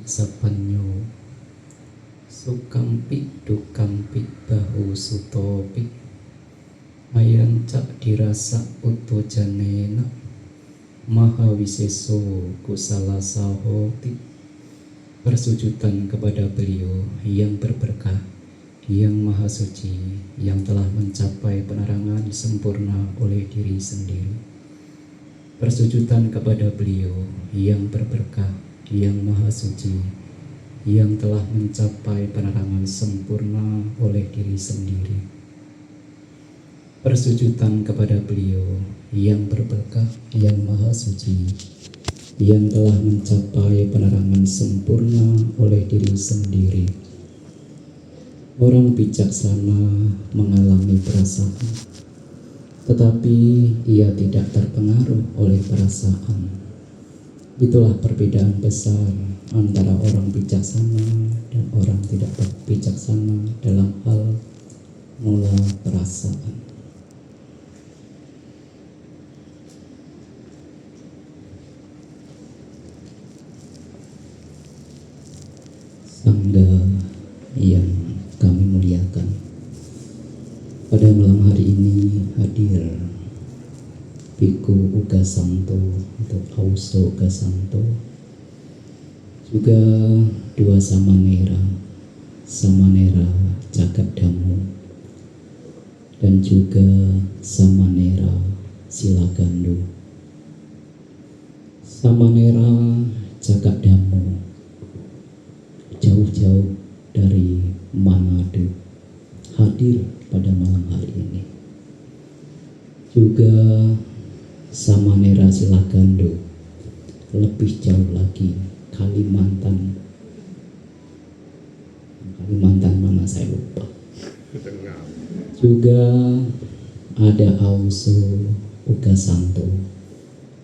sapanyo sukampi dukampi bahu sutopi ayancak dirasa uto janena maha wiseso kusala sahoti. Persujudan kepada beliau yang berberkah, yang maha suci, yang telah mencapai penerangan sempurna oleh diri sendiri. Persujudan kepada beliau yang berberkah, yang maha suci, yang telah mencapai penerangan sempurna oleh diri sendiri. Persujudan kepada beliau yang berberkah, yang maha suci, yang telah mencapai penerangan sempurna oleh diri sendiri. Orang bijaksana mengalami perasaan, tetapi ia tidak terpengaruh oleh perasaan. Itulah perbedaan besar antara orang bijaksana dan orang tidak bijaksana dalam hal mula perasaan. Sangga yang kami muliakan, pada malam hari ini hadir Biku Uga Santo atau Auso Uga Santo, juga dua Samanera Jagat Damu, dan juga Samanera Silagandu. Samanera Jagat Damu jauh-jauh dari Manado hadir pada malam hari ini. Juga Samanera Silagandu lebih jauh lagi, Kalimantan mana saya lupa. Juga ada Auso Uga Santo,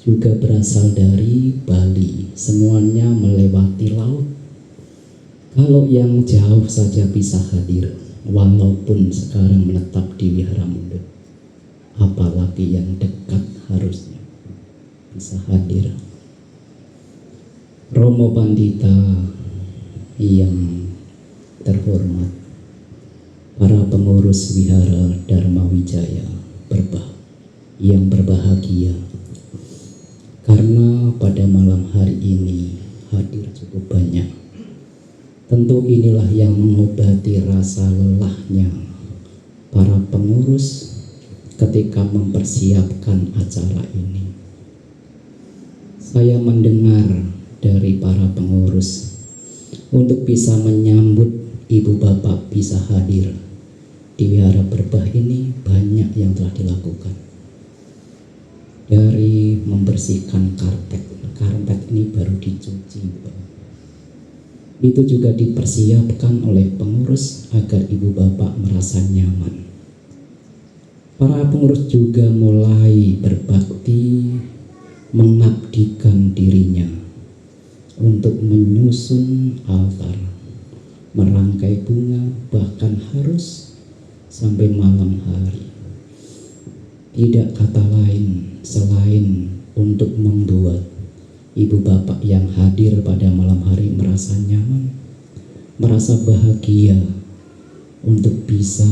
juga berasal dari Bali. Semuanya melewati laut. Kalau yang jauh saja bisa hadir, walaupun sekarang menetap di Wihara Mundut, apalagi yang dekat harusnya bisa hadir. Romo Pandita yang terhormat, para pengurus Wihara Dharma Wijaya yang berbahagia, karena pada malam hari ini hadir cukup banyak. Tentu inilah yang mengobati rasa lelahnya para pengurus ketika mempersiapkan acara ini. Saya mendengar dari para pengurus untuk bisa menyambut ibu bapak bisa hadir di Wihara Berbah ini, banyak yang telah dilakukan. Dari membersihkan karpet ini baru dicuci, itu juga dipersiapkan oleh pengurus agar ibu bapak merasa nyaman. Para pengurus juga mulai berbakti, mengabdikan dirinya untuk menyusun altar, merangkai bunga, bahkan harus sampai malam hari. Tidak kata lain selain untuk membuat ibu bapak yang hadir pada malam hari merasa nyaman, merasa bahagia untuk bisa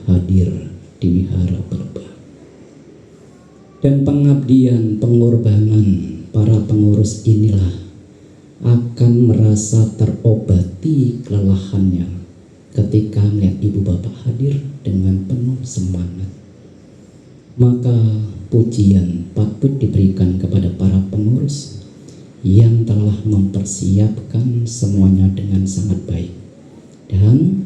hadir di Wihara Berbah. Dan pengabdian, pengorbanan para pengurus inilah akan merasa terobati kelelahannya ketika melihat ibu bapak hadir dengan penuh semangat. Maka pujian patut diberikan kepada para pengurus yang telah mempersiapkan semuanya dengan sangat baik. Dan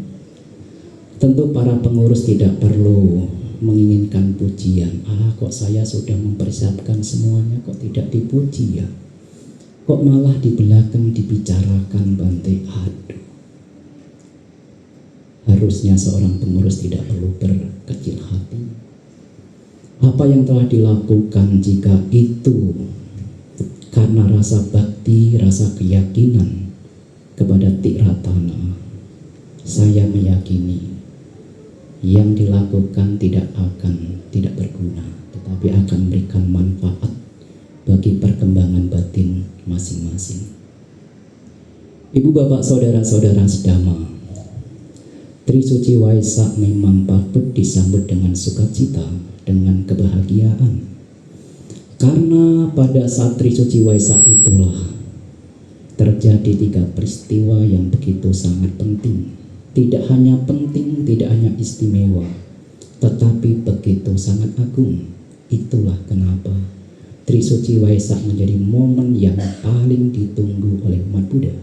tentu para pengurus tidak perlu menginginkan pujian. Kok saya sudah mempersiapkan semuanya, kok tidak dipuji ya? Kok malah di belakang dibicarakan, Bante? Aduh. Harusnya seorang pengurus tidak perlu berkecil hati. Apa yang telah dilakukan, jika itu karena rasa bakti, rasa keyakinan kepada Tiratana, saya meyakini yang dilakukan tidak berguna, tetapi akan memberikan manfaat bagi perkembangan batin masing-masing. Ibu bapak saudara-saudara sedama, Trisuci Waisak memang patut disambut dengan sukacita, dengan kebahagiaan. Karena pada saat Trisuci Waisak itulah terjadi 3 peristiwa yang begitu sangat penting. Tidak hanya penting, tidak hanya istimewa, tetapi begitu sangat agung. Itulah kenapa Trisuci Waisak menjadi momen yang paling ditunggu oleh umat Buddha.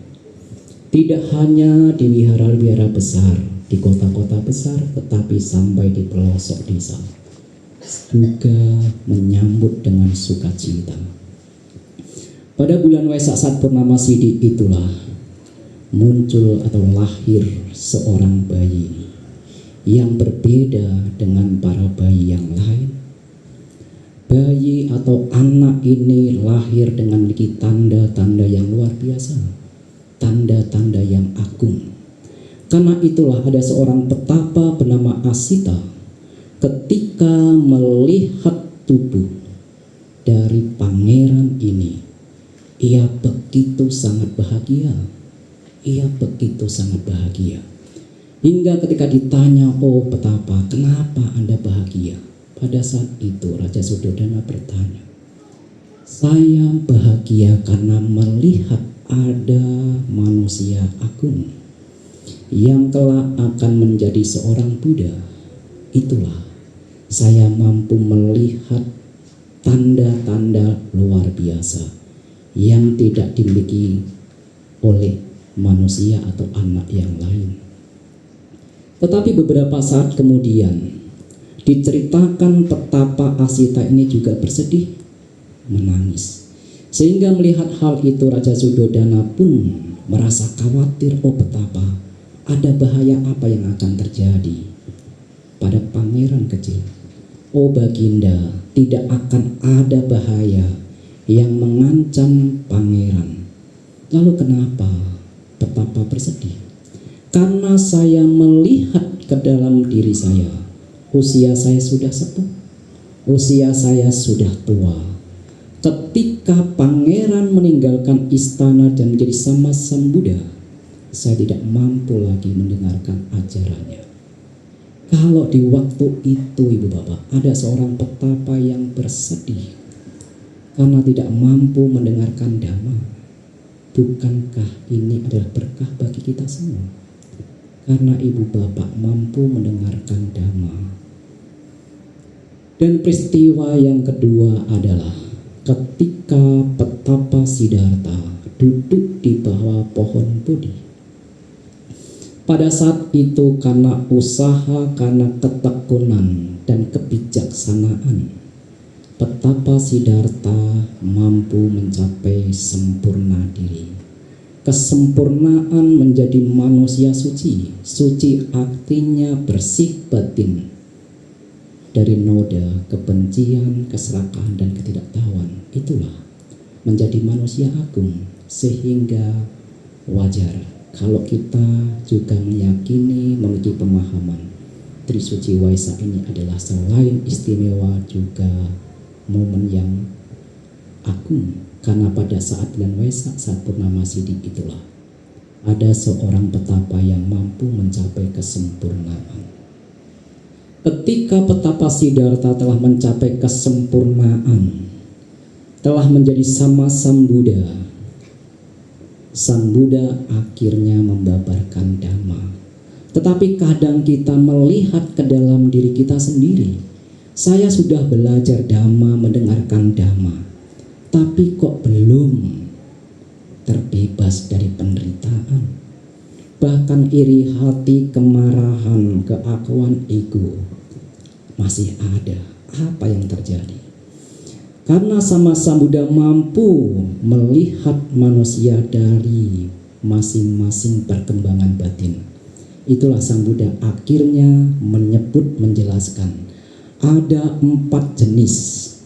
Tidak hanya di wihara-wihara besar, di kota-kota besar, tetapi sampai di pelosok desa juga menyambut dengan sukacita. Pada bulan Waisak saat Purnama Sidhi itulah muncul atau lahir seorang bayi yang berbeda dengan para bayi yang lain. Bayi atau anak ini lahir dengan memiliki tanda-tanda yang luar biasa, tanda-tanda yang agung. Karena itulah ada seorang petapa bernama Asita, ketika melihat tubuh dari pangeran ini, ia begitu sangat bahagia. Ia begitu sangat bahagia. Hingga ketika ditanya, "Oh petapa, kenapa Anda bahagia?" Pada saat itu Raja Suddhodana bertanya, "Saya bahagia karena melihat ada manusia agung yang kelak akan menjadi seorang Buddha. Itulah saya mampu melihat tanda-tanda luar biasa yang tidak dimiliki oleh manusia atau anak yang lain." Tetapi beberapa saat kemudian diceritakan petapa Asita ini juga bersedih, menangis. Sehingga melihat hal itu Raja Suddhodana pun merasa khawatir. "Oh petapa, ada bahaya apa yang akan terjadi pada pangeran kecil?" "Oh Baginda, tidak akan ada bahaya yang mengancam pangeran." "Lalu kenapa petapa bersedih?" "Karena saya melihat ke dalam diri saya. Usia saya sudah sepuh, usia saya sudah tua. Ketika pangeran meninggalkan istana dan menjadi Sammasam Buddha, saya tidak mampu lagi mendengarkan ajarannya." Kalau di waktu itu ibu bapak ada seorang petapa yang bersedih karena tidak mampu mendengarkan Dhamma, bukankah ini adalah berkah bagi kita semua? Karena ibu bapak mampu mendengarkan Dhamma. Dan peristiwa yang kedua adalah ketika petapa Siddhartha duduk di bawah pohon Bodhi. Pada saat itu karena usaha, karena ketekunan dan kebijaksanaan, petapa Siddhartha mampu mencapai sempurna diri. Kesempurnaan menjadi manusia suci. Suci artinya bersih batin dari noda, kebencian, keserakahan, dan ketidaktahuan. Itulah menjadi manusia agung. Sehingga wajar kalau kita juga meyakini, memiliki pemahaman Trisuci Waisak ini adalah selain istimewa juga momen yang agung. Karena pada saat bulan Waisak, saat Purnama Sidhi itulah ada seorang petapa yang mampu mencapai kesempurnaan. Ketika petapa Siddhartha telah mencapai kesempurnaan, telah menjadi Sammasam Buddha, Sang Buddha akhirnya membabarkan Dhamma. Tetapi kadang kita melihat ke dalam diri kita sendiri. Saya sudah belajar Dhamma, mendengarkan Dhamma, tapi kok belum terbebas dari penderitaan. Bahkan iri hati, kemarahan, keakuan, ego masih ada. Apa yang terjadi? Karena Sammasam Buddha mampu melihat manusia dari masing-masing perkembangan batin. Itulah Sang Buddha akhirnya menyebut, menjelaskan ada 4 jenis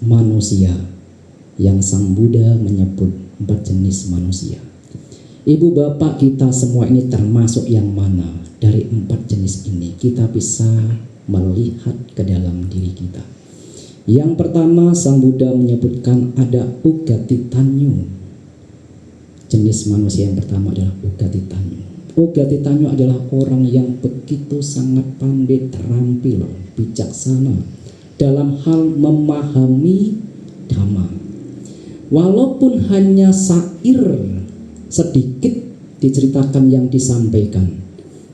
manusia yang Sang Buddha menyebut 4 jenis manusia. Ibu bapak kita semua ini termasuk yang mana dari 4 jenis ini? Kita bisa melihat ke dalam diri kita. Yang pertama, Sang Buddha menyebutkan ada Ugati Tanyu. Jenis manusia yang pertama adalah Ugati Ugatitanyo adalah orang yang begitu sangat pandai, terampil, bijaksana dalam hal memahami dhamma. Walaupun hanya syair sedikit diceritakan yang disampaikan,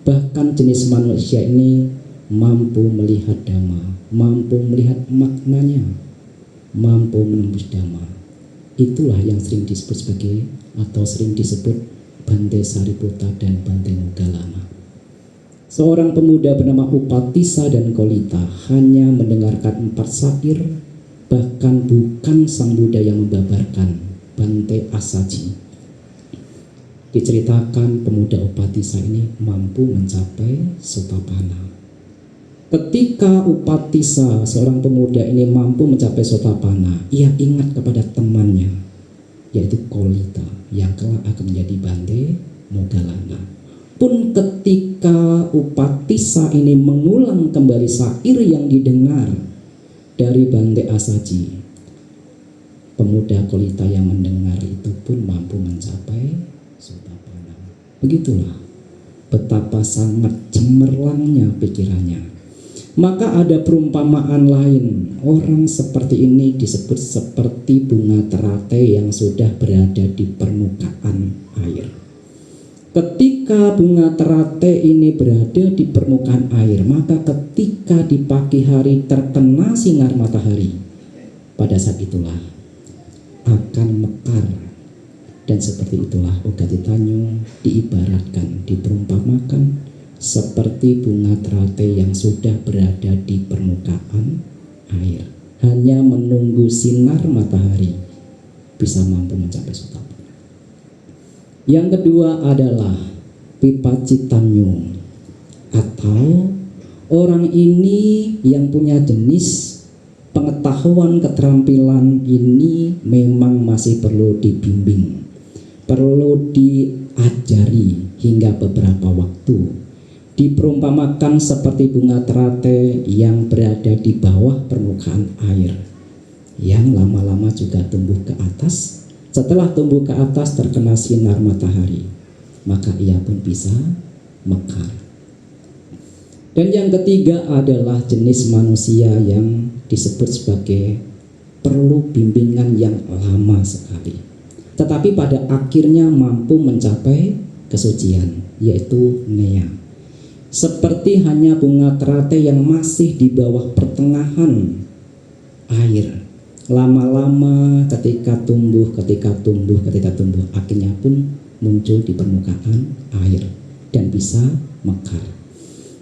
bahkan jenis manusia ini mampu melihat dhamma, mampu melihat maknanya, mampu menembus dhamma. Itulah yang sering disebut sebagai atau sering disebut Bante Sariputta dan Bante Moggallana. Seorang pemuda bernama Upatissa dan Kolita hanya mendengarkan 4 syair, bahkan bukan sang Buddha yang membabarkan, Bante Assaji. Diceritakan pemuda Upatissa ini mampu mencapai Sotapanna. Ketika Upatissa, seorang pemuda ini mampu mencapai Sotapanna, ia ingat kepada temannya, yaitu Kolita, yang kelak akan menjadi Bante Moggallana. Pun ketika Upatissa ini mengulang kembali syair yang didengar dari Bante Assaji, pemuda Kolita yang mendengar itu pun mampu mencapai Sotapanna. Begitulah betapa sangat cemerlangnya pikirannya. Maka ada perumpamaan lain, orang seperti ini disebut seperti bunga teratai yang sudah berada di permukaan air. Ketika bunga teratai ini berada di permukaan air, maka ketika di pagi hari terkena sinar matahari, pada saat itulah akan mekar. Dan seperti itulah Ugatitanyo diibaratkan, diperumpamakan seperti bunga teratai yang sudah berada di permukaan air, hanya menunggu sinar matahari bisa mampu mencapai Sotapanna. Yang kedua adalah Vipacitanyo, atau orang ini yang punya jenis pengetahuan keterampilan ini memang masih perlu dibimbing, perlu diajari hingga beberapa waktu. Diperumpamakan seperti bunga teratai yang berada di bawah permukaan air, yang lama-lama juga tumbuh ke atas. Setelah tumbuh ke atas terkena sinar matahari, maka ia pun bisa mekar. Dan yang ketiga adalah jenis manusia yang disebut sebagai perlu bimbingan yang lama sekali, tetapi pada akhirnya mampu mencapai kesucian, yaitu Nea. Seperti hanya bunga teratai yang masih di bawah pertengahan air, lama-lama ketika tumbuh, akhirnya pun muncul di permukaan air dan bisa mekar.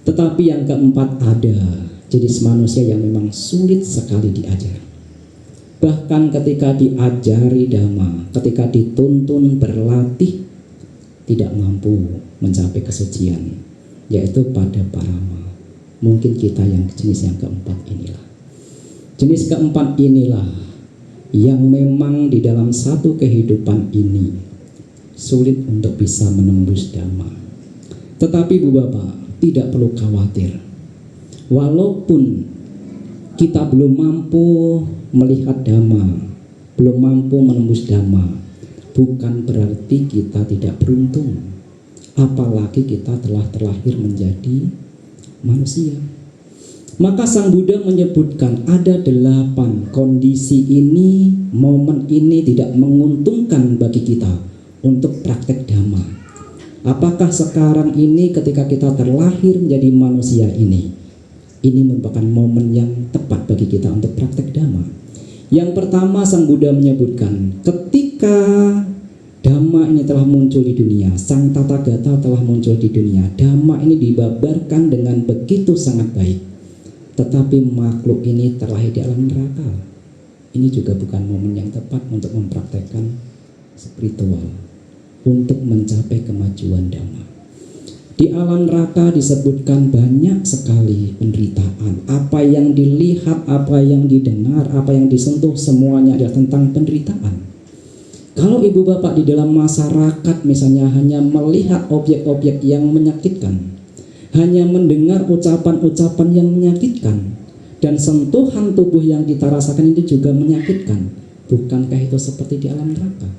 Tetapi yang keempat ada jenis manusia yang memang sulit sekali diajar. Bahkan ketika diajari dhamma, ketika dituntun berlatih, tidak mampu mencapai kesucian, yaitu pada parama. Mungkin kita yang jenis yang keempat inilah. Jenis keempat inilah yang memang di dalam satu kehidupan ini sulit untuk bisa menembus dhamma. Tetapi Bu Bapak tidak perlu khawatir. Walaupun kita belum mampu melihat dhamma, belum mampu menembus dhamma, bukan berarti kita tidak beruntung. Apalagi kita telah terlahir menjadi manusia. Maka Sang Buddha menyebutkan ada 8 kondisi ini, momen ini tidak menguntungkan bagi kita untuk praktek dhamma. Apakah sekarang ini ketika kita terlahir menjadi manusia ini merupakan momen yang tepat bagi kita untuk praktek dhamma? Yang pertama, Sang Buddha menyebutkan ketika dhamma ini telah muncul di dunia, Sang Tathagata telah muncul di dunia, dhamma ini dibabarkan dengan begitu sangat baik, tetapi makhluk ini terlahir di alam neraka. Ini juga bukan momen yang tepat untuk mempraktekkan spiritual, untuk mencapai kemajuan dhamma. Di alam neraka disebutkan banyak sekali penderitaan. Apa yang dilihat, apa yang didengar, apa yang disentuh, semuanya adalah tentang penderitaan. Kalau ibu bapak di dalam masyarakat misalnya hanya melihat objek-objek yang menyakitkan, hanya mendengar ucapan-ucapan yang menyakitkan, dan sentuhan tubuh yang kita rasakan itu juga menyakitkan, bukankah itu seperti di alam neraka?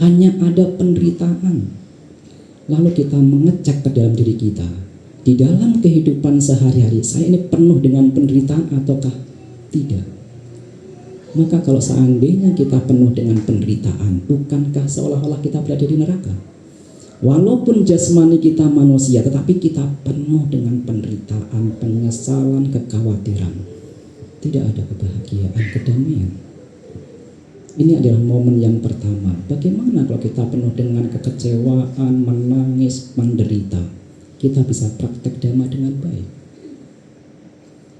Hanya ada penderitaan. Lalu kita mengecek ke dalam diri kita, di dalam kehidupan sehari-hari saya ini penuh dengan penderitaan ataukah tidak? Maka kalau seandainya kita penuh dengan penderitaan, bukankah seolah-olah kita berada di neraka? Walaupun jasmani kita manusia, tetapi kita penuh dengan penderitaan, penyesalan, kekhawatiran. Tidak ada kebahagiaan, kedamaian. Ini adalah momen yang pertama. Bagaimana kalau kita penuh dengan kekecewaan, menangis, menderita? Kita bisa praktek dhamma dengan baik.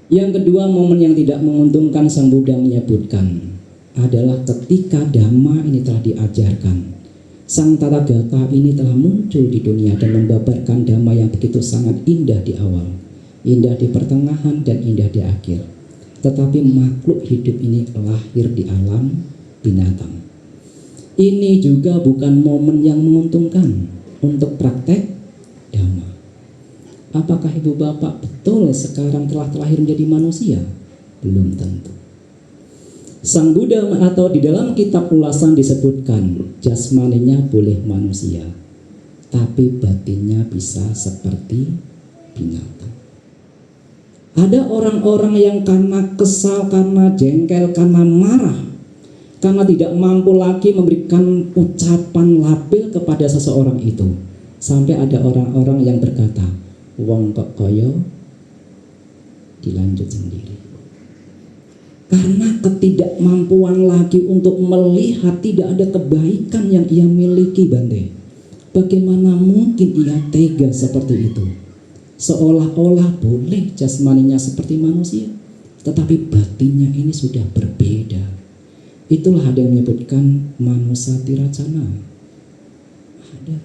Yang kedua, momen yang tidak menguntungkan Sang Buddha menyebutkan adalah ketika dhamma ini telah diajarkan. Sang Tathagata ini telah muncul di dunia dan membabarkan dhamma yang begitu sangat indah di awal, indah di pertengahan dan indah di akhir. Tetapi makhluk hidup ini lahir di alam binatang. Ini juga bukan momen yang menguntungkan untuk praktek dhamma. Apakah ibu bapak betul sekarang telah terlahir menjadi manusia? Belum tentu. Sang Buddha atau di dalam kitab ulasan disebutkan jasmaninya boleh manusia, tapi batinnya bisa seperti binatang. Ada orang-orang yang karena kesal, karena jengkel, karena marah, karena tidak mampu lagi memberikan ucapan labil kepada seseorang itu, sampai ada orang-orang yang berkata, wong kok koyo dilanjut sendiri. Karena ketidakmampuan lagi untuk melihat tidak ada kebaikan yang ia miliki, Bante. Bagaimana mungkin ia tega seperti itu? Seolah-olah boleh jasmaninya seperti manusia, tetapi batinnya ini sudah berbeda. Itulah ada yang menyebutkan manusati racana. Ada.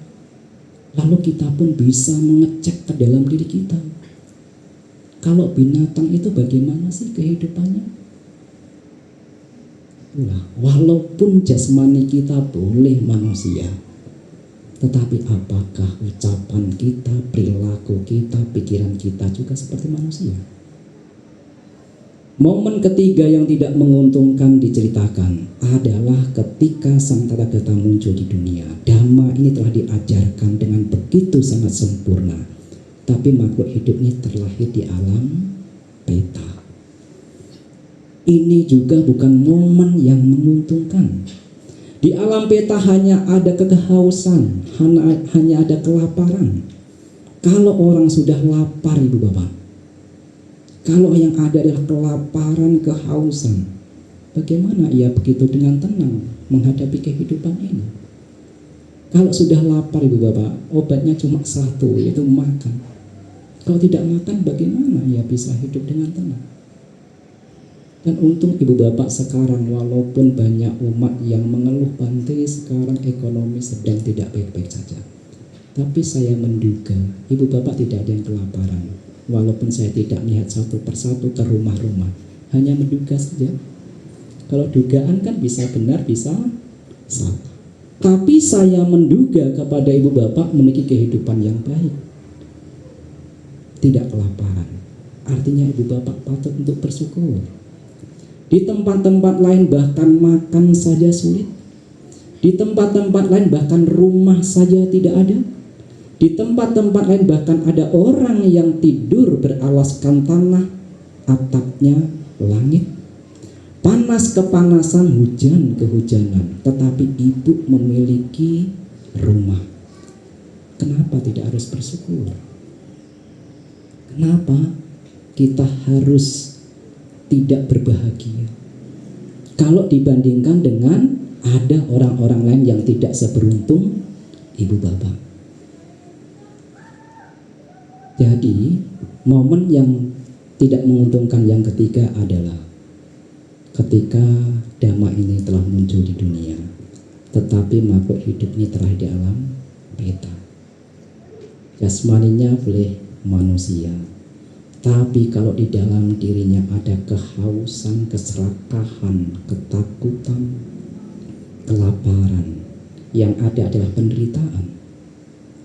Lalu kita pun bisa mengecek ke dalam diri kita. Kalau binatang itu bagaimana sih kehidupannya? Walaupun jasmani kita boleh manusia, tetapi apakah ucapan kita, perilaku kita, pikiran kita juga seperti manusia? Momen ketiga yang tidak menguntungkan diceritakan adalah ketika Sang Tathagata muncul di dunia. Dhamma ini telah diajarkan dengan begitu sangat sempurna, tapi makhluk hidup ini terlahir di alam peta. Ini juga bukan momen yang menguntungkan. Di alam peta hanya ada kehausan, hanya ada kelaparan. Kalau orang sudah lapar, ibu bapak, kalau yang ada adalah kelaparan, kehausan, bagaimana ia begitu dengan tenang menghadapi kehidupan ini? Kalau sudah lapar, ibu bapak, obatnya cuma satu, yaitu makan. Kalau tidak makan, bagaimana ia bisa hidup dengan tenang? Dan untung ibu bapak sekarang, walaupun banyak umat yang mengeluh, Bante sekarang ekonomi sedang tidak baik-baik saja, tapi saya menduga ibu bapak tidak ada yang kelaparan. Walaupun saya tidak melihat satu persatu ke rumah-rumah, hanya menduga saja. Kalau dugaan kan bisa benar, bisa salah. Tapi saya menduga kepada ibu bapak memiliki kehidupan yang baik, tidak kelaparan. Artinya ibu bapak patut untuk bersyukur. Di tempat-tempat lain bahkan makan saja sulit. Di tempat-tempat lain bahkan rumah saja tidak ada. Di tempat-tempat lain bahkan ada orang yang tidur beralaskan tanah, atapnya langit. Panas kepanasan, hujan kehujanan, tetapi ibu memiliki rumah. Kenapa tidak harus bersyukur? Kenapa kita harus tidak berbahagia kalau dibandingkan dengan ada orang-orang lain yang tidak seberuntung ibu bapak? Jadi momen yang tidak menguntungkan yang ketiga adalah ketika dhamma ini telah muncul di dunia, tetapi makhluk hidup ini telah di alam peta. Jasmaninya boleh manusia, tapi kalau di dalam dirinya ada kehausan, keserakahan, ketakutan, kelaparan, yang ada adalah penderitaan,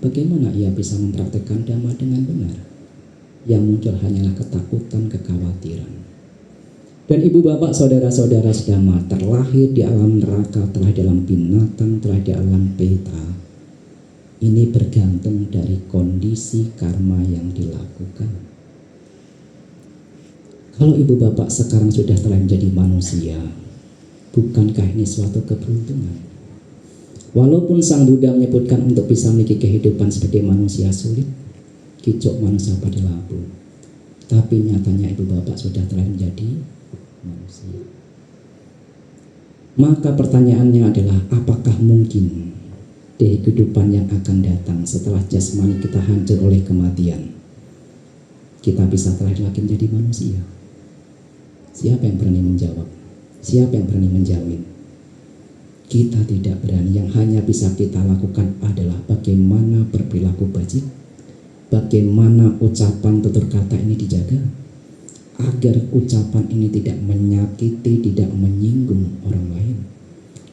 bagaimana ia bisa mempraktekkan dhamma dengan benar? Yang muncul hanyalah ketakutan, kekhawatiran. Dan ibu bapak, saudara-saudara sedama, terlahir di alam neraka, telah di alam binatang, telah di alam peta. Ini bergantung dari kondisi karma yang dilakukan. Kalau ibu bapak sekarang sudah telah menjadi manusia, bukankah ini suatu keberuntungan? Walaupun Sang Buddha menyebutkan untuk bisa memiliki kehidupan sebagai manusia sulit, kicok manusia pada labu, tapi nyatanya ibu bapak sudah telah menjadi manusia. Maka pertanyaannya adalah, apakah mungkin di kehidupan yang akan datang setelah jasmani kita hancur oleh kematian, kita bisa terlahir lagi menjadi manusia? Siapa yang berani menjawab? Siapa yang berani menjamin? Kita tidak berani. Yang hanya bisa kita lakukan adalah bagaimana berperilaku bajik, bagaimana ucapan tutur kata ini dijaga, agar ucapan ini tidak menyakiti, tidak menyinggung orang lain,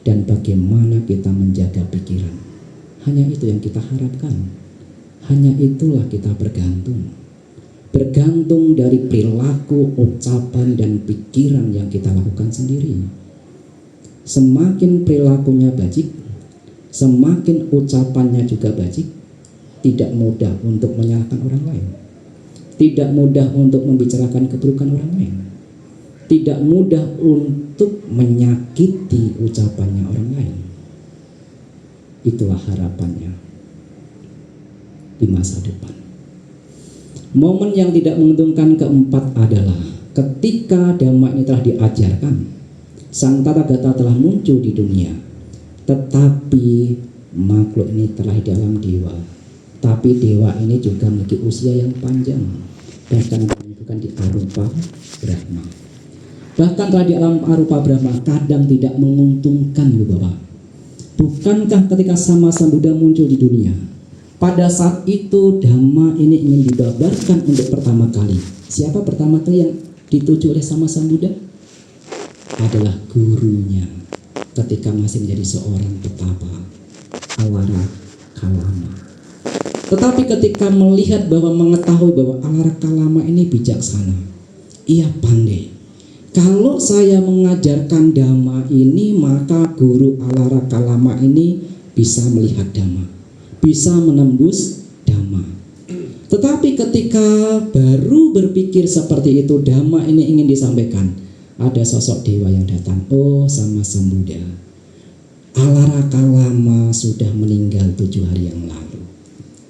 dan bagaimana kita menjaga pikiran. Hanya itu yang kita harapkan. Hanya itulah kita bergantung. Bergantung dari perilaku, ucapan, dan pikiran yang kita lakukan sendiri. Semakin perilakunya bajik, semakin ucapannya juga bajik, tidak mudah untuk menyalahkan orang lain, tidak mudah untuk membicarakan keburukan orang lain, tidak mudah untuk menyakiti ucapannya orang lain. Itulah harapannya di masa depan. Momen yang tidak menguntungkan keempat adalah ketika Dhamma ini telah diajarkan, Sang Tathagata telah muncul di dunia, tetapi makhluk ini telah di dalam dewa. Tapi dewa ini juga memiliki usia yang panjang, bahkan bukan di arupa Brahma. Bahkan telah di alam arupa Brahma kadang tidak menguntungkan, Ibu Bapak. Bukankah ketika Sama Sambuddha muncul di dunia, pada saat itu Dhamma ini ingin dibabarkan untuk pertama kali? Siapa pertama kali yang dituju oleh Sama Sambuddha? Adalah gurunya ketika masih menjadi seorang petapa, Alara Kalama. Tetapi ketika melihat bahwa mengetahui bahwa Alara Kalama ini bijaksana, ia pandai. Kalau saya mengajarkan Dhamma ini, maka guru Alara Kalama ini bisa melihat Dhamma, bisa menembus Dhamma. Tetapi ketika baru berpikir seperti itu, Dhamma ini ingin disampaikan, ada sosok dewa yang datang. Oh, Sama Sambuddha, Alara Kalama sudah meninggal 7 hari yang lalu.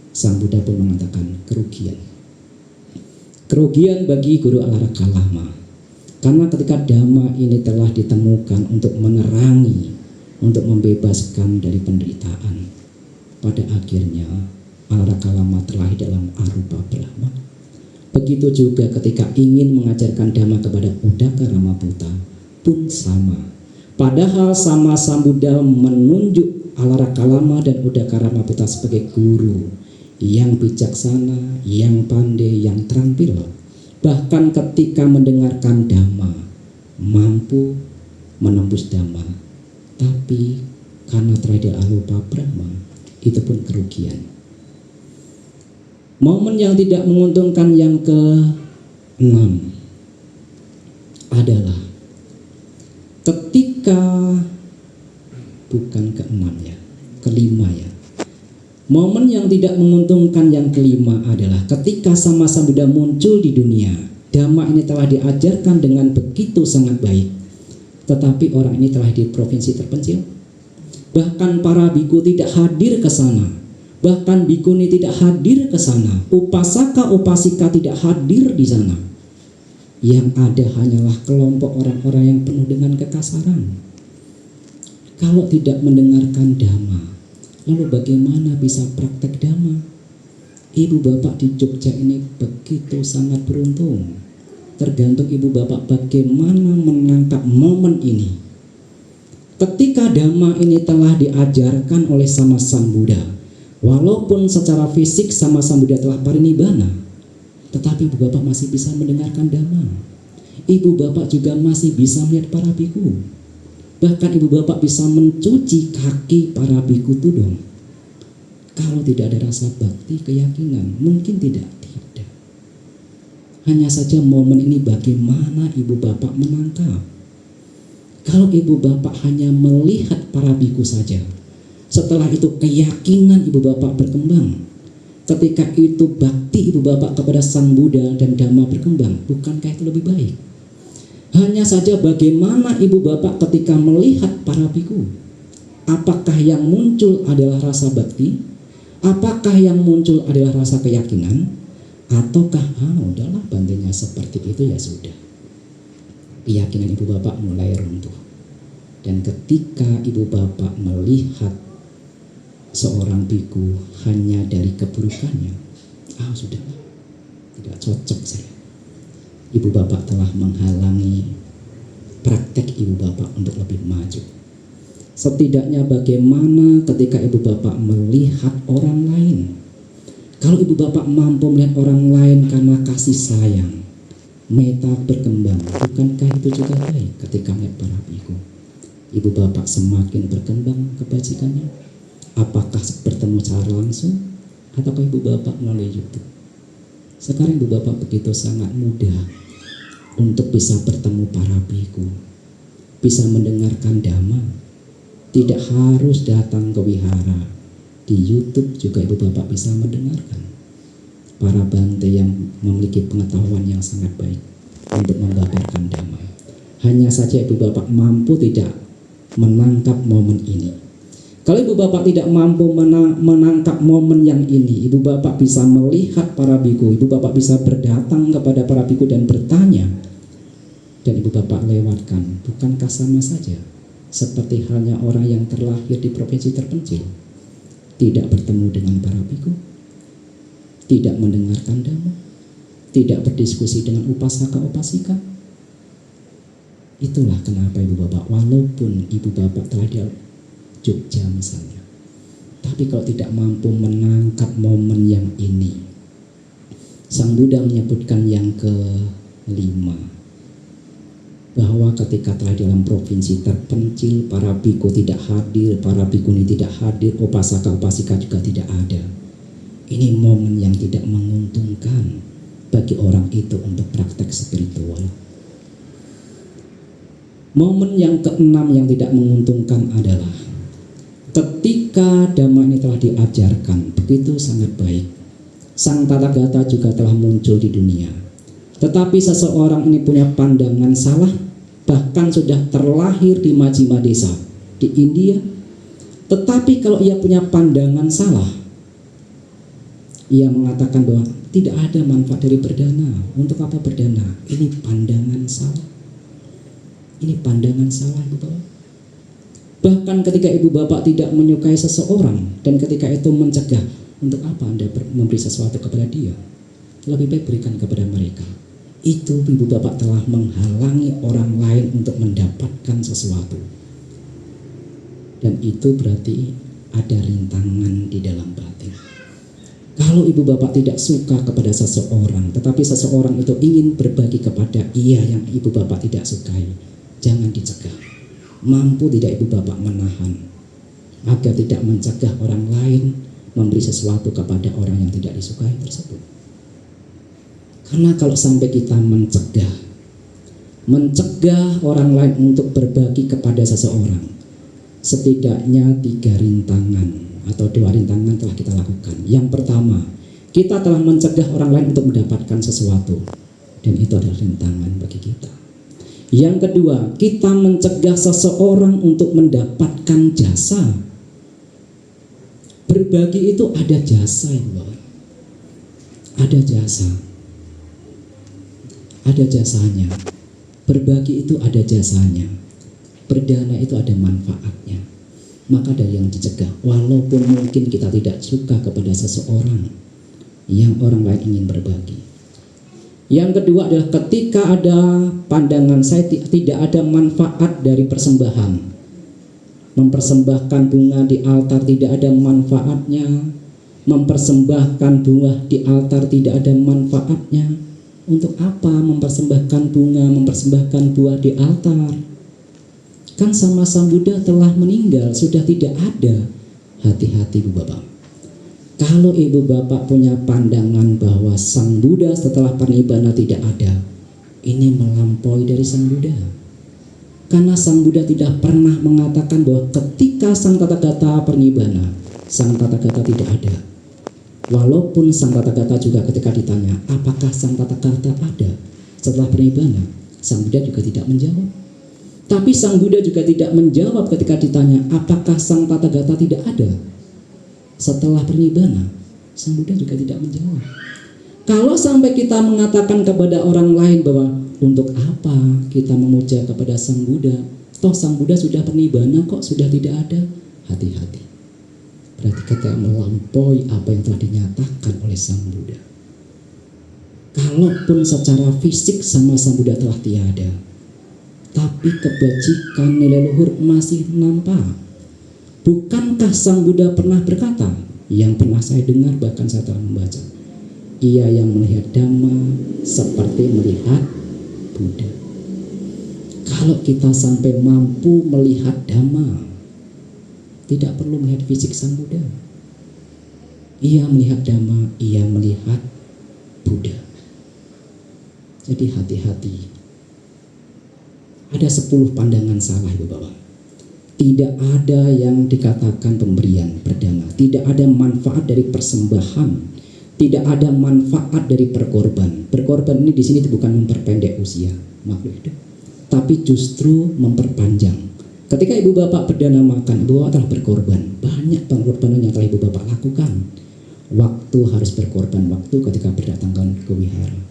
Sang Buddha pun mengatakan kerugian. Kerugian bagi guru Alara Kalama. Karena ketika Dhamma ini telah ditemukan untuk menerangi, untuk membebaskan dari penderitaan, pada akhirnya Alara Kalama terlahir dalam arupa Brahma. Begitu juga ketika ingin mengajarkan Dhamma kepada Udaka Ramaputa pun sama. Padahal Sama Sambuddha menunjuk Alara Kalama dan Udaka Ramaputa sebagai guru yang bijaksana, yang pandai, yang terampil. Bahkan ketika mendengarkan Dhamma mampu menembus Dhamma, tapi karena terhadap arupa Brahma, itu pun kerugian. Momen yang tidak menguntungkan yang ke-6 adalah ketika, bukan ke-6 ya, ke-5 ya. Momen yang tidak menguntungkan yang ke-5 adalah ketika Sama Sambuddha muncul di dunia. Dhamma ini telah diajarkan dengan begitu sangat baik, tetapi orang ini telah di provinsi terpencil. Bahkan para biku tidak hadir ke sana. Bahkan bikuni tidak hadir ke sana. Upasaka upasika tidak hadir di sana. Yang ada hanyalah kelompok orang-orang yang penuh dengan kekasaran. Kalau tidak mendengarkan Dhamma, lalu bagaimana bisa praktek Dhamma? Ibu bapak di Jogja ini begitu sangat beruntung. Tergantung ibu bapak bagaimana menangkap momen ini. Ketika Dhamma ini telah diajarkan oleh Sama Sambuddha, walaupun secara fisik Sama Sambuddha telah parinibbana, tetapi ibu bapak masih bisa mendengarkan Dhamma. Ibu bapak juga masih bisa melihat para biku. Bahkan ibu bapak bisa mencuci kaki para biku tudong. Kalau tidak ada rasa bakti, keyakinan, mungkin tidak. Hanya saja momen ini bagaimana ibu bapak menangkap. Kalau ibu bapak hanya melihat para biku saja, Setelah itu keyakinan ibu bapak berkembang. Ketika itu bakti ibu bapak kepada Sang Buddha dan Dhamma berkembang. Bukankah itu lebih baik? Hanya saja bagaimana ibu bapak ketika melihat para biku? Apakah yang muncul adalah rasa bakti? Apakah yang muncul adalah rasa keyakinan? Ataukah udahlah bantunya seperti itu ya sudah. Keyakinan ibu bapak mulai runtuh. Dan ketika ibu bapak melihat seorang biku hanya dari keburukannya, sudah tidak cocok saya. Ibu bapak telah menghalangi praktek ibu bapak untuk lebih maju. Setidaknya bagaimana ketika ibu bapak melihat orang lain. Kalau ibu bapak mampu melihat orang lain karena kasih sayang, meta berkembang, bukankah itu juga baik ketika melihat para biku? Ibu bapak semakin berkembang kebajikannya. Apakah bertemu secara langsung ataukah ibu bapak melalui YouTube? Sekarang ibu bapak begitu sangat mudah untuk bisa bertemu para biku, bisa mendengarkan dhamma, tidak harus datang ke wihara. Di YouTube juga ibu bapak bisa mendengarkan para bante yang memiliki pengetahuan yang sangat baik untuk membabarkan dhamma. Hanya saja ibu bapak mampu tidak menangkap momen ini. Kalau ibu bapak tidak mampu menangkap momen yang ini, ibu bapak bisa melihat para biku, ibu bapak bisa berdatang kepada para biku dan bertanya, dan ibu bapak lewatkan. Bukankah sama saja seperti halnya orang yang terlahir di provinsi terpencil, tidak bertemu dengan para biku, tidak mendengarkan dhamma, tidak berdiskusi dengan upasaka-upasika? Itulah kenapa ibu bapak, walaupun ibu bapak telah di Jogja misalnya, tapi kalau tidak mampu menangkap momen yang ini, Sang Buddha menyebutkan yang kelima, bahwa ketika telah dalam provinsi terpencil, para biku tidak hadir, para bikuni tidak hadir, upasaka-upasika juga tidak ada. Ini momen yang tidak menguntungkan bagi orang itu untuk praktek spiritual. Momen yang keenam yang tidak menguntungkan adalah ketika dhamma ini telah diajarkan begitu sangat baik, Sang Tathagata juga telah muncul di dunia, tetapi seseorang ini punya pandangan salah, bahkan sudah terlahir di Majjhima Desa di India. Tetapi kalau ia punya pandangan salah, ia mengatakan bahwa tidak ada manfaat dari berdana. Untuk apa berdana? Ini pandangan salah. Ini pandangan salah, ibu bapak. Bahkan ketika ibu bapak tidak menyukai seseorang dan ketika itu mencegah, untuk apa Anda memberi sesuatu kepada dia? Lebih baik berikan kepada mereka. Itu ibu bapak telah menghalangi orang lain untuk mendapatkan sesuatu. Dan itu berarti ada rintangan di dalam batin. Kalau ibu bapak tidak suka kepada seseorang, tetapi seseorang itu ingin berbagi kepada ia yang ibu bapak tidak sukai, jangan dicegah. Mampu tidak ibu bapak menahan agar tidak mencegah orang lain memberi sesuatu kepada orang yang tidak disukai tersebut? Karena kalau sampai kita mencegah orang lain untuk berbagi kepada seseorang, setidaknya 3 rintangan atau 2 rintangan telah kita lakukan. Yang pertama, kita telah mencegah orang lain untuk mendapatkan sesuatu, dan itu adalah rintangan bagi kita. Yang kedua, kita mencegah seseorang untuk mendapatkan jasa. Berbagi itu ada jasa, ada jasa, ada jasanya. Berbagi itu ada jasanya. Berdana itu ada manfaatnya. Maka dari yang dicegah, walaupun mungkin kita tidak suka kepada seseorang yang orang lain ingin berbagi. Yang kedua adalah ketika ada pandangan saya tidak ada manfaat dari persembahan. Mempersembahkan bunga di altar tidak ada manfaatnya. Mempersembahkan bunga di altar tidak ada manfaatnya. Untuk apa mempersembahkan bunga, mempersembahkan buah di altar? Kan sama Sang Buddha telah meninggal, sudah tidak ada. Hati-hati ibu bapak. Kalau ibu bapak punya pandangan bahwa Sang Buddha setelah parinibbana tidak ada, ini melampaui dari Sang Buddha. Karena Sang Buddha tidak pernah mengatakan bahwa ketika Sang Tathagata parinibbana, Sang Tathagata tidak ada. Walaupun Sang Tathagata juga ketika ditanya, apakah Sang Tathagata ada setelah parinibbana, Sang Buddha juga tidak menjawab. Tapi Sang Buddha juga tidak menjawab ketika ditanya, apakah Sang Tathagata tidak ada setelah parinibbana, Sang Buddha juga tidak menjawab. Kalau sampai kita mengatakan kepada orang lain bahwa untuk apa kita memuja kepada Sang Buddha, toh Sang Buddha sudah parinibbana kok, sudah tidak ada, hati-hati. Berarti kita melampaui apa yang telah dinyatakan oleh Sang Buddha. Kalaupun secara fisik sama Sang Buddha telah tiada, tapi kebajikan nilai luhur masih nampak. Bukankah Sang Buddha pernah berkata, yang pernah saya dengar bahkan saya telah membaca, ia yang melihat Dhamma seperti melihat Buddha. Kalau kita sampai mampu melihat Dhamma, tidak perlu melihat fisik Sang Buddha. Ia melihat Dhamma, ia melihat Buddha. Jadi hati-hati. Ada 10 pandangan salah, Ibu Bapak. Tidak ada yang dikatakan pemberian perdana, tidak ada manfaat dari persembahan, tidak ada manfaat dari berkorban. Berkorban ini di sini bukan memperpendek usia makhluk hidup, tapi justru memperpanjang. Ketika Ibu Bapak perdana makan, Ibu Bapak telah berkorban. Banyak pengorbanan yang telah Ibu Bapak lakukan. Waktu harus berkorban, waktu ketika berdatangan ke wihara.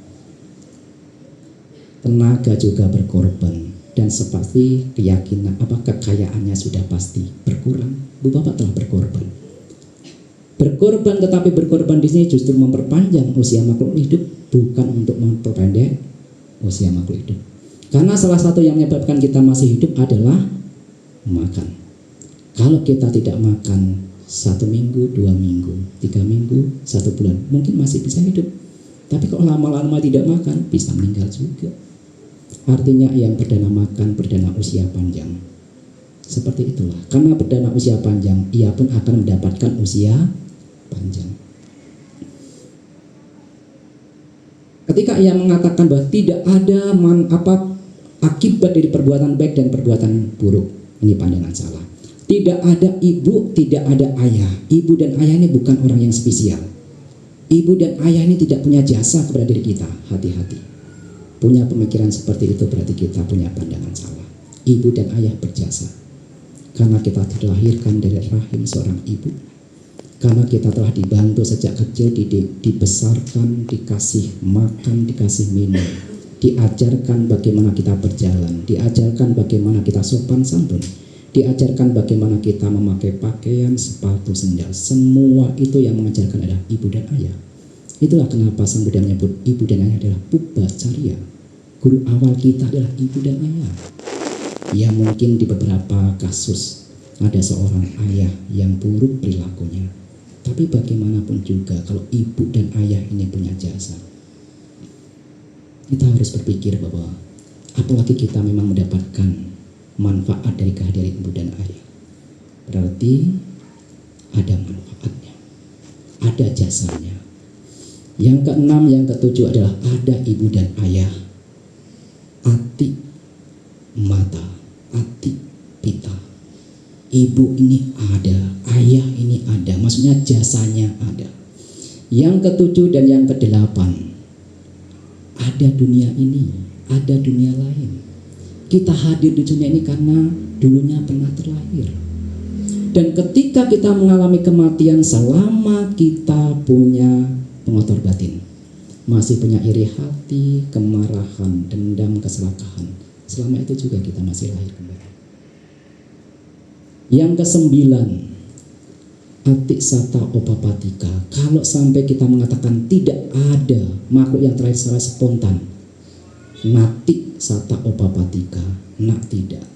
Tenaga juga berkorban. Dan sepasti keyakinan kekayaannya sudah pasti berkurang. Ibu Bapak telah berkorban. Berkorban, tetapi berkorban di sini justru memperpanjang usia makhluk hidup, bukan untuk memperpendek usia makhluk hidup. Karena salah satu yang menyebabkan kita masih hidup adalah makan. Kalau kita tidak makan 1 minggu, 2 minggu, 3 minggu, 1 bulan, mungkin masih bisa hidup. Tapi kalau lama-lama tidak makan, bisa meninggal juga. Artinya yang perdana makan, perdana usia panjang. Seperti itulah. Karena perdana usia panjang, ia pun akan mendapatkan usia panjang. Ketika ia mengatakan bahwa tidak ada akibat dari perbuatan baik dan perbuatan buruk, ini pandangan salah. Tidak ada ibu, tidak ada ayah. Ibu dan ayah ini bukan orang yang spesial. Ibu dan ayah ini tidak punya jasa kepada diri kita. Hati-hati. Punya pemikiran seperti itu berarti kita punya pandangan salah. Ibu dan ayah berjasa. Karena kita dilahirkan dari rahim seorang ibu. Karena kita telah dibantu sejak kecil, dibesarkan, dikasih makan, dikasih minum. Diajarkan bagaimana kita berjalan. Diajarkan bagaimana kita sopan santun. Diajarkan bagaimana kita memakai pakaian, sepatu, sendal. Semua itu yang mengajarkan adalah ibu dan ayah. Itulah kenapa Sang Buddha menyebut ibu dan ayah adalah Pubbacariya. Guru awal kita adalah ibu dan ayah. Ya mungkin di beberapa kasus ada seorang ayah yang buruk perilakunya. Tapi bagaimanapun juga kalau ibu dan ayah ini punya jasa, kita harus berpikir bahwa apalagi kita memang mendapatkan manfaat dari kehadiran ibu dan ayah, berarti ada manfaatnya, ada jasanya. Yang keenam, yang ketujuh adalah ada ibu dan ayah. Ati mata, ati pita. Ibu ini ada, ayah ini ada, maksudnya jasanya ada. Yang ketujuh dan yang kedelapan, ada dunia ini, ada dunia lain. Kita hadir di dunia ini karena dulunya pernah terlahir. Dan ketika kita mengalami kematian, selama kita punya pengotor batin, masih punya iri hati, kemarahan, dendam, keserakahan, selama itu juga kita masih lahir kembali. Yang kesembilan, atik sata opapatika. Kalau sampai kita mengatakan tidak ada makhluk yang terakhir secara spontan, natik sata opapatika,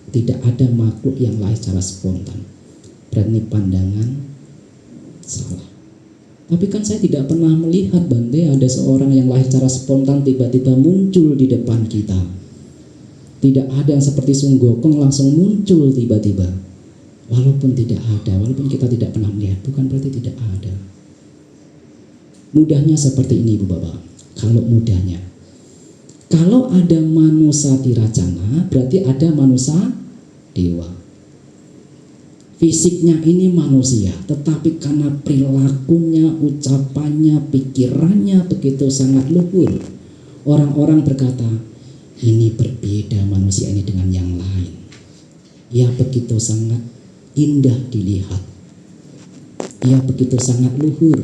tidak ada makhluk yang lahir secara spontan, berarti pandangan salah. Tapi kan saya tidak pernah melihat, Bante, ada seorang yang lahir secara spontan tiba-tiba muncul di depan kita. Tidak ada yang seperti Sun Gokong langsung muncul tiba-tiba. Walaupun tidak ada, walaupun kita tidak pernah melihat, bukan berarti tidak ada. Mudahnya seperti ini, Ibu Bapak. Kalau mudahnya, Kalau ada manusia tiracana, berarti ada manusia dewa. Fisiknya ini manusia, tetapi karena perilakunya, ucapannya, pikirannya begitu sangat luhur, orang-orang berkata, ini berbeda manusia ini dengan yang lain. Ia begitu sangat indah dilihat. Ia begitu sangat luhur.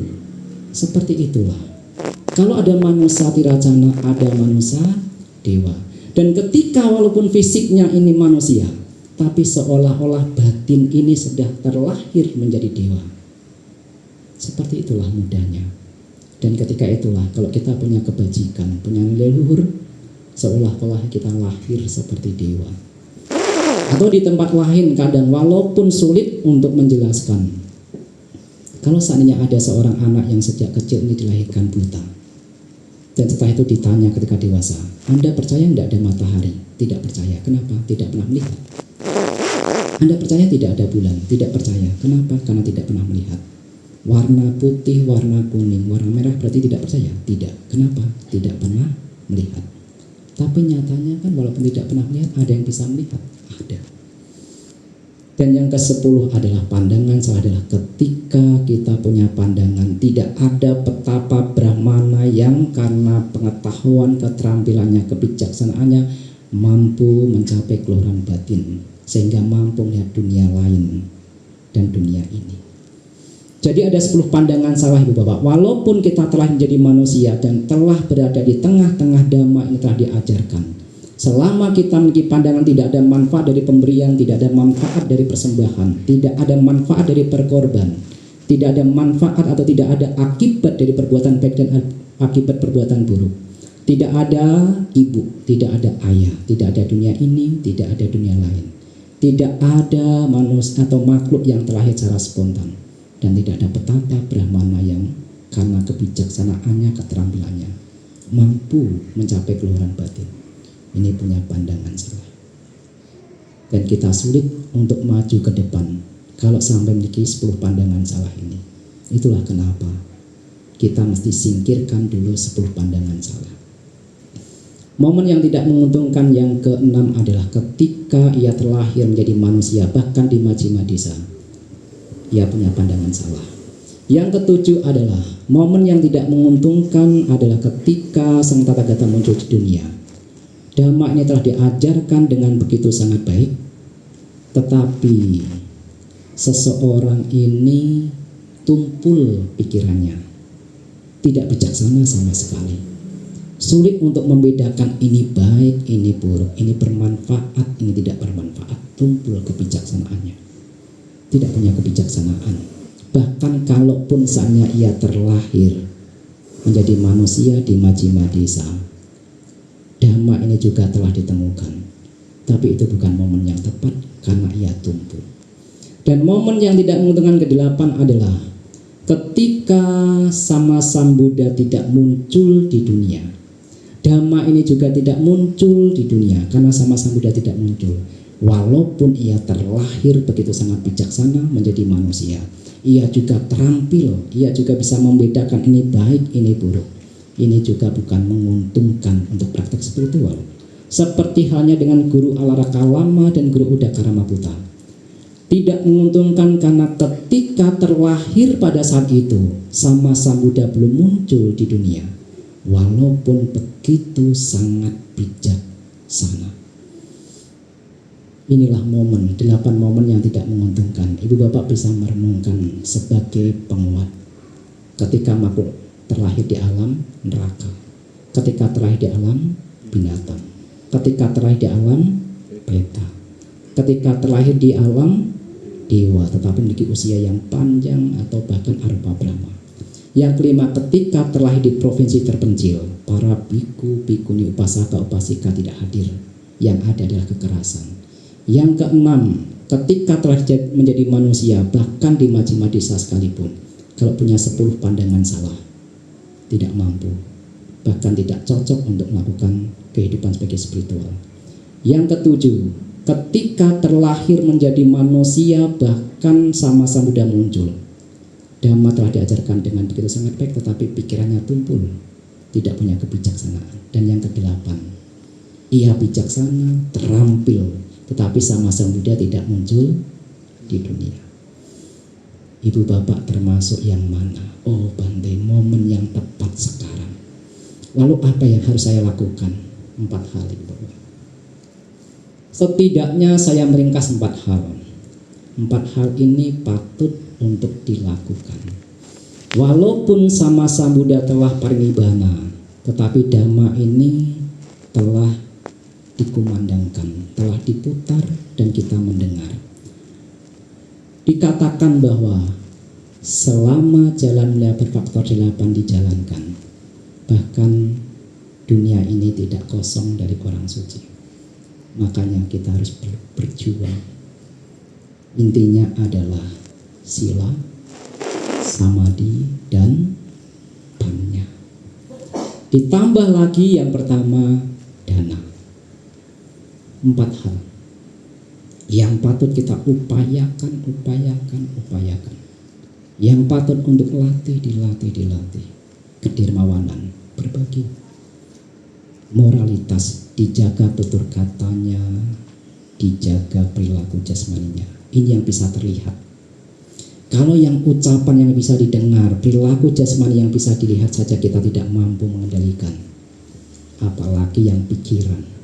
Seperti itulah. Kalau ada manusia tiracana, ada manusia dewa. Dan ketika walaupun fisiknya ini manusia, tapi seolah-olah batin ini sudah terlahir menjadi dewa. Seperti itulah mudahnya. Dan ketika itulah kalau kita punya kebajikan, punya nilai luhur, seolah-olah kita lahir seperti dewa. Atau di tempat lain kadang walaupun sulit untuk menjelaskan. Kalau seandainya ada seorang anak yang sejak kecil ini dilahirkan buta, dan setelah itu ditanya ketika dewasa, Anda percaya tidak ada matahari? Tidak percaya. Kenapa? Tidak pernah melihat. Anda percaya tidak ada bulan? Tidak percaya. Kenapa? Karena tidak pernah melihat. Warna putih, warna kuning, warna merah berarti tidak percaya? Tidak. Kenapa? Tidak pernah melihat. Tapi nyatanya kan walaupun tidak pernah melihat, ada yang bisa melihat. Ada. Dan yang ke-10 adalah pandangan salah, adalah ketika kita punya pandangan tidak ada petapa Brahmana yang karena pengetahuan, keterampilannya, kebijaksanaannya mampu mencapai keluhuran batin sehingga mampu melihat dunia lain dan dunia ini. Jadi ada 10 pandangan salah Ibu Bapak. Walaupun kita telah menjadi manusia dan telah berada di tengah-tengah dhamma ini telah diajarkan, selama kita memiliki pandangan tidak ada manfaat dari pemberian, tidak ada manfaat dari persembahan, tidak ada manfaat dari perkorban, tidak ada manfaat atau tidak ada akibat dari perbuatan baik dan akibat perbuatan buruk, tidak ada ibu, tidak ada ayah, tidak ada dunia ini, tidak ada dunia lain, tidak ada manusia atau makhluk yang terlahir secara spontan, dan tidak ada petapa Brahmana yang karena kebijaksanaannya, keterampilannya mampu mencapai keluhuran batin. Ini punya pandangan salah. Dan kita sulit untuk maju ke depan kalau sampai memiliki 10 pandangan salah ini. Itulah kenapa kita mesti singkirkan dulu 10 pandangan salah. Momen yang tidak menguntungkan yang ke-6 adalah ketika ia terlahir menjadi manusia, bahkan di Majjhima Desa. Ia punya pandangan salah. Yang ke-7 adalah momen yang tidak menguntungkan adalah ketika Sang Tathagata muncul di dunia. Dhamma ini telah diajarkan dengan begitu sangat baik, tetapi seseorang ini tumpul pikirannya, tidak bijaksana sama sekali. Sulit untuk membedakan ini baik, ini buruk, ini bermanfaat, ini tidak bermanfaat. Tumpul kebijaksanaannya, tidak punya kebijaksanaan. Bahkan kalaupun saatnya ia terlahir menjadi manusia di Majjhima Desa, Dhamma ini juga telah ditemukan, tapi itu bukan momen yang tepat karena ia tumpul. Dan momen yang tidak menguntungkan ke-8 adalah ketika Sama Sambuddha tidak muncul di dunia. Dhamma ini juga tidak muncul di dunia karena Sama Sambuddha tidak muncul. Walaupun ia terlahir begitu sangat bijaksana menjadi manusia, ia juga terampil, ia juga bisa membedakan ini baik, ini buruk. Ini juga bukan menguntungkan untuk praktek spiritual. Seperti halnya dengan Guru Alarakalama dan Guru Udakaramaputra. Tidak menguntungkan karena ketika terlahir pada saat itu Sama Sambuddha belum muncul di dunia, walaupun begitu sangat bijaksana. Inilah momen, 8 momen yang tidak menguntungkan. Ibu Bapak bisa merenungkan sebagai penguat. Ketika makhluk terlahir di alam neraka, ketika terlahir di alam binatang, ketika terlahir di alam peta, ketika terlahir di alam dewa tetapi memiliki usia yang panjang atau bahkan arupa Brahma. Yang kelima, ketika terlahir di provinsi terpencil, para biku, bikuni, upasaka, upasika tidak hadir, yang ada adalah kekerasan. Yang keenam, ketika telah menjadi manusia bahkan di Majjhima Desa sekalipun, kalau punya 10 pandangan salah, tidak mampu, bahkan tidak cocok untuk melakukan kehidupan sebagai spiritual. Yang ketujuh, ketika terlahir menjadi manusia bahkan Sama Sambuddha muncul, Dhamma telah diajarkan dengan begitu sangat baik, tetapi pikirannya tumpul tidak punya kebijaksanaan. Dan yang kedelapan, ia bijaksana, terampil, tetapi sama Sang Buddha tidak muncul di dunia. Ibu bapak termasuk yang mana? Oh Bante, momen yang tepat sekarang. Lalu apa yang harus saya lakukan? 4 hal ibu bapak. Setidaknya saya meringkas 4 hal. 4 hal ini patut untuk dilakukan. Walaupun sama Sang Buddha telah parinibbana, tetapi Dhamma ini telah dikumandangkan, telah diputar dan kita mendengar. Dikatakan bahwa selama jalan mulia berfaktor 8 dijalankan, bahkan dunia ini tidak kosong dari orang suci. Makanya kita harus berjuang. Intinya adalah sila, samadhi, dan panya. Ditambah lagi yang pertama, dana. 4 hal yang patut kita upayakan. Yang patut untuk dilatih. Kedermawanan, berbagi. Moralitas, dijaga tutur katanya, dijaga perilaku jasmaninya. Ini yang bisa terlihat. Kalau yang ucapan yang bisa didengar, perilaku jasmani yang bisa dilihat saja kita tidak mampu mengendalikan, apalagi yang pikiran.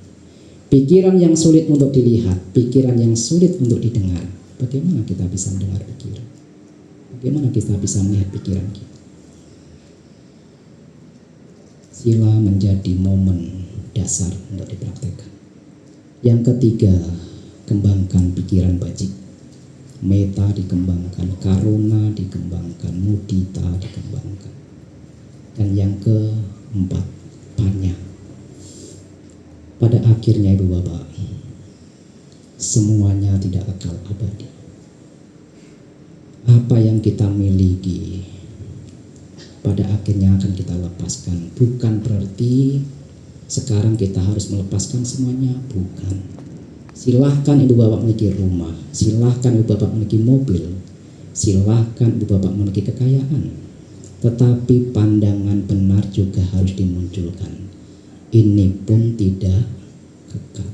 Pikiran yang sulit untuk dilihat, pikiran yang sulit untuk didengar. Bagaimana kita bisa mendengar pikiran? Bagaimana kita bisa melihat pikiran kita? Sila menjadi momen dasar untuk dipraktekkan. Yang ketiga, kembangkan pikiran bajik. Meta dikembangkan, karuna dikembangkan, mudita dikembangkan. Dan yang keempat, panya. Pada akhirnya ibu bapak, semuanya tidak kekal abadi. Apa yang kita miliki pada akhirnya akan kita lepaskan. Bukan berarti sekarang kita harus melepaskan semuanya, bukan. Silahkan ibu bapak memiliki rumah, silahkan ibu bapak memiliki mobil, silahkan ibu bapak memiliki kekayaan, tetapi pandangan benar juga harus dimunculkan. Ini pun tidak kekal.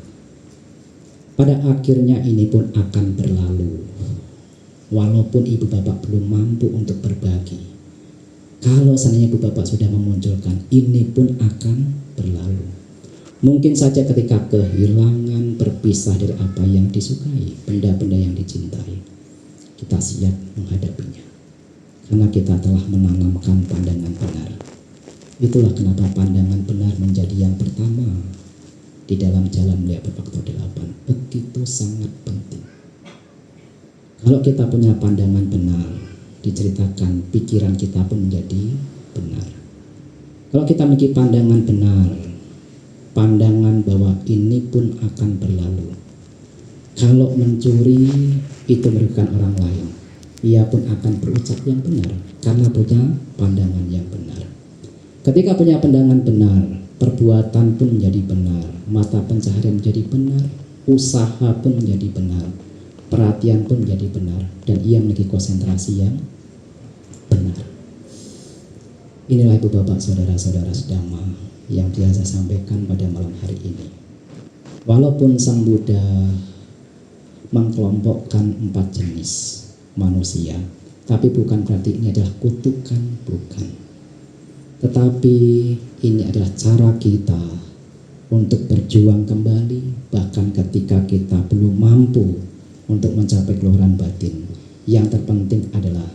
Pada akhirnya ini pun akan berlalu. Walaupun ibu bapak belum mampu untuk berbagi, kalau seandainya ibu bapak sudah memunculkan, ini pun akan berlalu. Mungkin saja ketika kehilangan, berpisah dari apa yang disukai, benda-benda yang dicintai, kita siap menghadapinya. Karena kita telah menanamkan pandangan benar. Itulah kenapa pandangan benar menjadi yang pertama di dalam jalan mulia berfaktor 8. Begitu sangat penting. Kalau kita punya pandangan benar, diceritakan pikiran kita pun menjadi benar. Kalau kita memiliki pandangan benar, pandangan bahwa ini pun akan berlalu. Kalau mencuri itu merugikan orang lain, ia pun akan berucap yang benar karena punya pandangan yang benar. Ketika punya pandangan benar, perbuatan pun menjadi benar, mata pencaharian menjadi benar, usaha pun menjadi benar, perhatian pun menjadi benar, dan ia memiliki konsentrasi yang benar. Inilah ibu bapak saudara-saudara sedama yang biasa sampaikan pada malam hari ini. Walaupun Sang Buddha mengkelompokkan 4 jenis manusia, tapi bukan berarti ini adalah kutukan, bukan. Tetapi ini adalah cara kita untuk berjuang kembali, bahkan ketika kita belum mampu untuk mencapai keluhuran batin. Yang terpenting adalah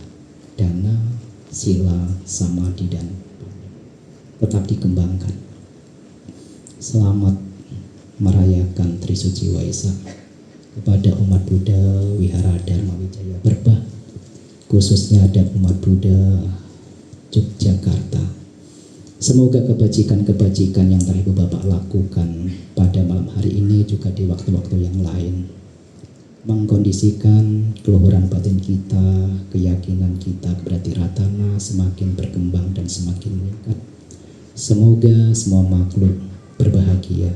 dana, sila, samadhi, dan tetap dikembangkan. Selamat merayakan Trisuci Waisak kepada umat Buddha Wihara Dharma Wijaya Berbah, khususnya ada umat Buddha Yogyakarta. Semoga kebajikan-kebajikan yang telah Ibu Bapak lakukan pada malam hari ini juga di waktu-waktu yang lain mengkondisikan keluhuran batin kita, keyakinan kita kepada Tiratana semakin berkembang dan semakin meningkat. Semoga semua makhluk berbahagia,